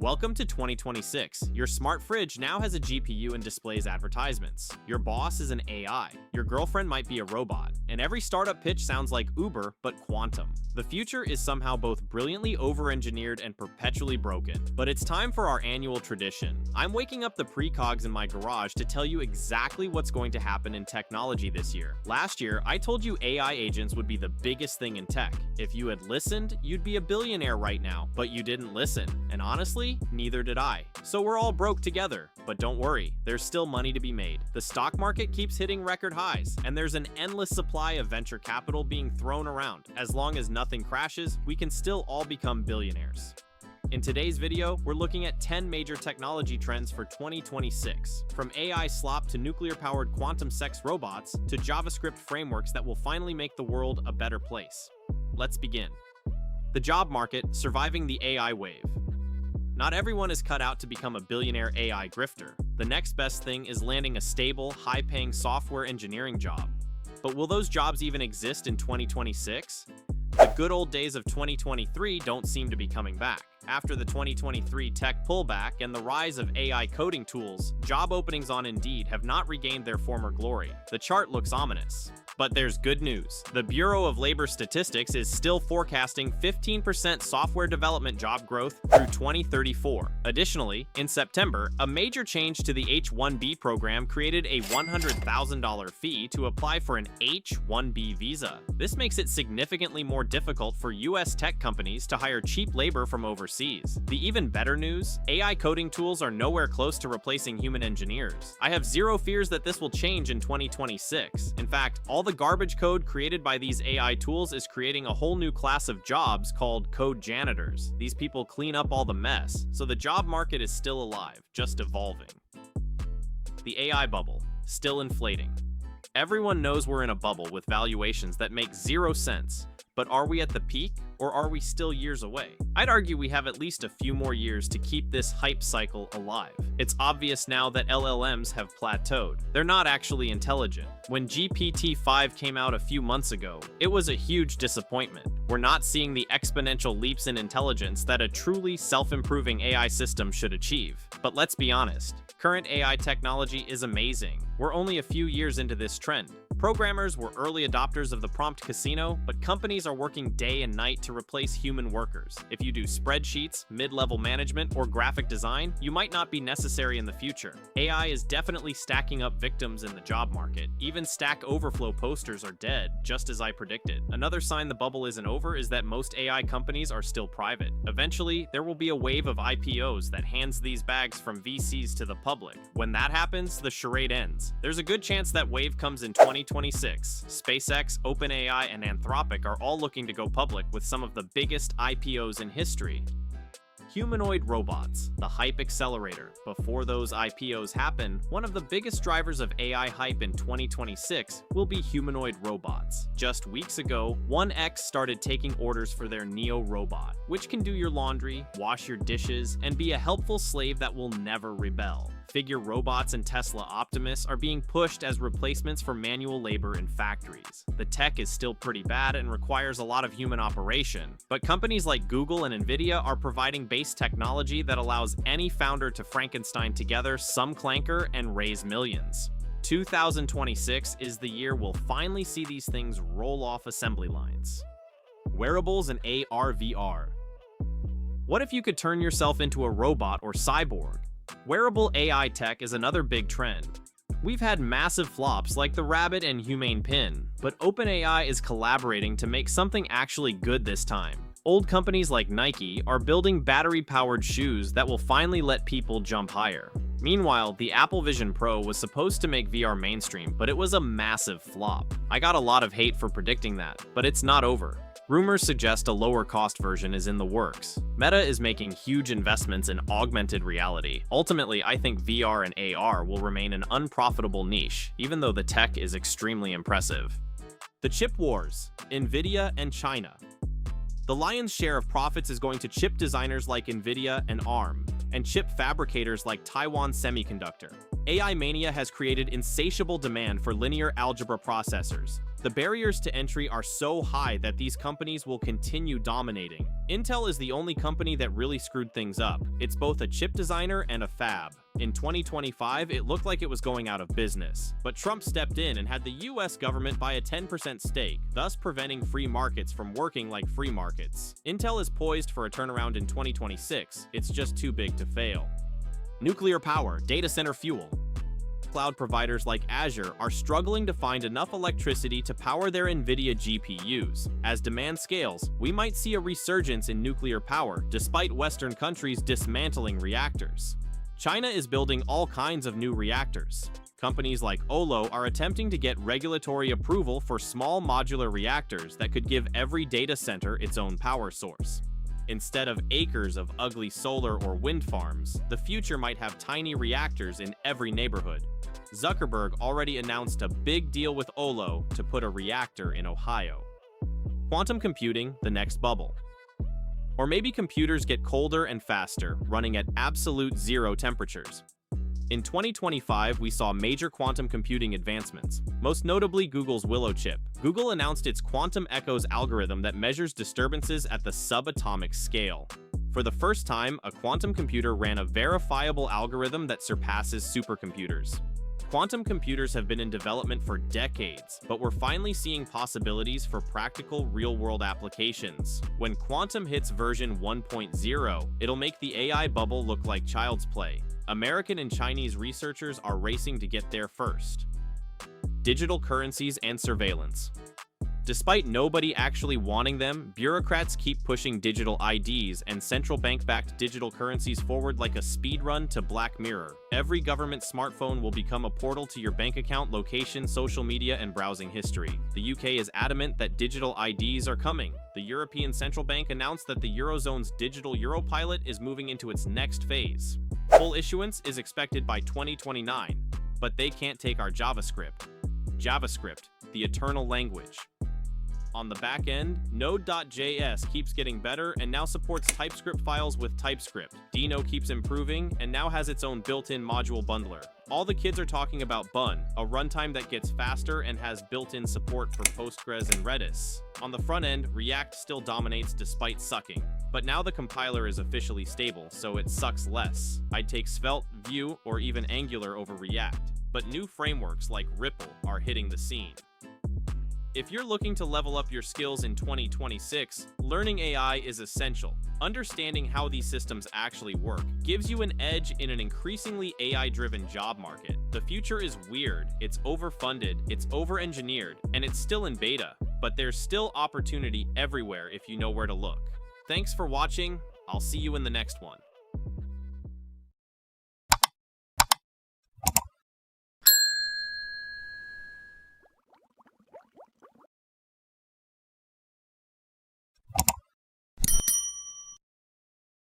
Welcome to 2026. Your smart fridge now has a GPU and displays advertisements. Your boss is an AI. Your girlfriend might be a robot. And every startup pitch sounds like Uber, but quantum. The future is somehow both brilliantly over-engineered and perpetually broken. But it's time for our annual tradition. I'm waking up the precogs in my garage to tell you exactly what's going to happen in technology this year. Last year, I told you AI agents would be the biggest thing in tech. If you had listened, you'd be a billionaire right now. But you didn't listen. And honestly, neither did I. So we're all broke together. But don't worry, there's still money to be made. The stock market keeps hitting record highs, and there's an endless supply of venture capital being thrown around. As long as nothing crashes, we can still all become billionaires. In today's video, we're looking at 10 major technology trends for 2026. From AI slop to nuclear-powered quantum sex robots to JavaScript frameworks that will finally make the world a better place. Let's begin. The job market, surviving the AI wave. Not everyone is cut out to become a billionaire AI grifter. The next best thing is landing a stable, high-paying software engineering job. But will those jobs even exist in 2026? The good old days of 2023 don't seem to be coming back. After the 2023 tech pullback and the rise of AI coding tools, job openings on Indeed have not regained their former glory. The chart looks ominous. But there's good news. The Bureau of Labor Statistics is still forecasting 15% software development job growth through 2034. Additionally, in September, a major change to the H-1B program created a $100,000 fee to apply for an H-1B visa. This makes it significantly more difficult for US tech companies to hire cheap labor from overseas. The even better news, AI coding tools are nowhere close to replacing human engineers. I have zero fears that this will change in 2026. In fact, all the garbage code created by these AI tools is creating a whole new class of jobs called code janitors. These people clean up all the mess, so the job market is still alive, just evolving. The AI bubble, still inflating. Everyone knows we're in a bubble with valuations that make zero sense. But are we at the peak, or are we still years away? I'd argue we have at least a few more years to keep this hype cycle alive. It's obvious now that LLMs have plateaued. They're not actually intelligent. When GPT-5 came out a few months ago, it was a huge disappointment. We're not seeing the exponential leaps in intelligence that a truly self-improving AI system should achieve. But let's be honest, current AI technology is amazing. We're only a few years into this trend. Programmers were early adopters of the prompt casino, but companies are working day and night to replace human workers. If you do spreadsheets, mid-level management, or graphic design, you might not be necessary in the future. AI is definitely stacking up victims in the job market. Even Stack Overflow posters are dead, just as I predicted. Another sign the bubble isn't over is that most AI companies are still private. Eventually, there will be a wave of IPOs that hands these bags from VCs to the public. When that happens, the charade ends. There's a good chance that wave comes in 2026. SpaceX, OpenAI, and Anthropic are all looking to go public with some of the biggest IPOs in history. Humanoid robots, the hype accelerator. Before those IPOs happen, one of the biggest drivers of AI hype in 2026 will be humanoid robots. Just weeks ago, 1X started taking orders for their Neo robot, which can do your laundry, wash your dishes, and be a helpful slave that will never rebel. Figure robots and Tesla Optimus are being pushed as replacements for manual labor in factories. The tech is still pretty bad and requires a lot of human operation, but companies like Google and Nvidia are providing base technology that allows any founder to Frankenstein together some clanker and raise millions. 2026 is the year we'll finally see these things roll off assembly lines. Wearables and AR/VR. What if you could turn yourself into a robot or cyborg? Wearable AI tech is another big trend. We've had massive flops like the Rabbit and Humane Pin, but OpenAI is collaborating to make something actually good this time. Old companies like Nike are building battery-powered shoes that will finally let people jump higher. Meanwhile, the Apple Vision Pro was supposed to make VR mainstream, but it was a massive flop. I got a lot of hate for predicting that, but it's not over. Rumors suggest a lower-cost version is in the works. Meta is making huge investments in augmented reality. Ultimately, I think VR and AR will remain an unprofitable niche, even though the tech is extremely impressive. The chip wars, Nvidia and China. The lion's share of profits is going to chip designers like Nvidia and ARM, and chip fabricators like Taiwan Semiconductor. AI mania has created insatiable demand for linear algebra processors. The barriers to entry are so high that these companies will continue dominating. Intel is the only company that really screwed things up. It's both a chip designer and a fab. In 2025, it looked like it was going out of business, but Trump stepped in and had the US government buy a 10% stake, thus preventing free markets from working like free markets. Intel is poised for a turnaround in 2026, it's just too big to fail. Nuclear power, data center fuel. Cloud providers like Azure are struggling to find enough electricity to power their Nvidia GPUs. As demand scales, we might see a resurgence in nuclear power despite Western countries dismantling reactors. China is building all kinds of new reactors. Companies like Olo are attempting to get regulatory approval for small modular reactors that could give every data center its own power source. Instead of acres of ugly solar or wind farms, the future might have tiny reactors in every neighborhood. Zuckerberg already announced a big deal with Olo to put a reactor in Ohio. Quantum computing, the next bubble. Or maybe computers get colder and faster, running at absolute zero temperatures. In 2025, we saw major quantum computing advancements, most notably Google's Willow chip. Google announced its Quantum Echoes algorithm that measures disturbances at the subatomic scale. For the first time, a quantum computer ran a verifiable algorithm that surpasses supercomputers. Quantum computers have been in development for decades, but we're finally seeing possibilities for practical, real-world applications. When quantum hits version 1.0, it'll make the AI bubble look like child's play. American and Chinese researchers are racing to get there first. Digital currencies and surveillance. Despite nobody actually wanting them, bureaucrats keep pushing digital IDs and central bank-backed digital currencies forward like a speedrun to Black Mirror. Every government smartphone will become a portal to your bank account, location, social media, and browsing history. The UK is adamant that digital IDs are coming. The European Central Bank announced that the Eurozone's digital euro pilot is moving into its next phase. Full issuance is expected by 2029, but they can't take our JavaScript. JavaScript, the eternal language. On the back end, Node.js keeps getting better and now supports TypeScript files with TypeScript. Dino keeps improving and now has its own built-in module bundler. All the kids are talking about Bun, a runtime that gets faster and has built-in support for Postgres and Redis. On the front end, React still dominates despite sucking. But now the compiler is officially stable, so it sucks less. I'd take Svelte, Vue, or even Angular over React. But new frameworks like Ripple are hitting the scene. If you're looking to level up your skills in 2026, learning AI is essential. Understanding how these systems actually work gives you an edge in an increasingly AI-driven job market. The future is weird, it's overfunded, it's over-engineered, and it's still in beta, but there's still opportunity everywhere if you know where to look. Thanks for watching, I'll see you in the next one.